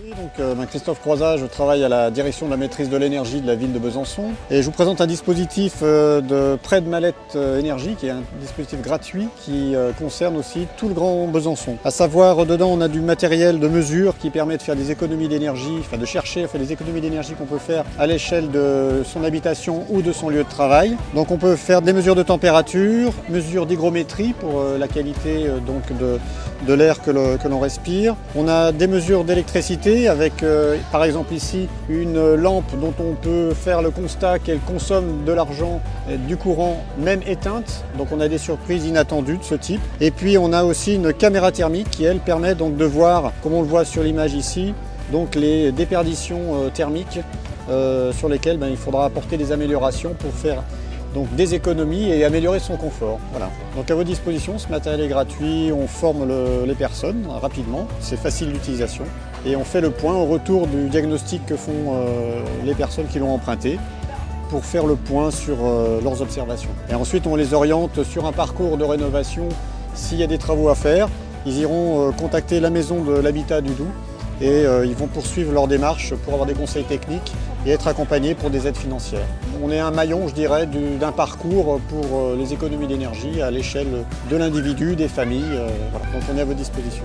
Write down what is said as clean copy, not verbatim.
Oui, donc, Christophe Croizat, je travaille à la direction de la maîtrise de l'énergie de la ville de Besançon et je vous présente un dispositif de prêt de mallette énergie qui est un dispositif gratuit qui concerne aussi tout le Grand Besançon. À savoir, dedans on a du matériel de mesure qui permet de faire des économies d'énergie, enfin de chercher à faire des économies d'énergie qu'on peut faire à l'échelle de son habitation ou de son lieu de travail. Donc on peut faire des mesures de température, mesures d'hygrométrie pour la qualité donc de l'air que l'on respire. On a des mesures d'électricité avec par exemple ici une lampe dont on peut faire le constat qu'elle consomme de l'argent et du courant même éteinte. Donc on a des surprises inattendues de ce type. Et puis on a aussi une caméra thermique qui elle permet donc de voir, comme on le voit sur l'image ici, donc les déperditions thermiques sur lesquelles il faudra apporter des améliorations pour faire donc des économies et améliorer son confort. Voilà. Donc à votre disposition, ce matériel est gratuit, on forme les personnes rapidement, c'est facile d'utilisation et on fait le point au retour du diagnostic que font les personnes qui l'ont emprunté pour faire le point sur leurs observations. Et ensuite on les oriente sur un parcours de rénovation s'il y a des travaux à faire. Ils iront contacter la maison de l'habitat du Doubs et ils vont poursuivre leur démarche pour avoir des conseils techniques et être accompagnés pour des aides financières. On est un maillon, je dirais, d'un parcours pour les économies d'énergie à l'échelle de l'individu, des familles. Voilà. Donc on est à votre disposition.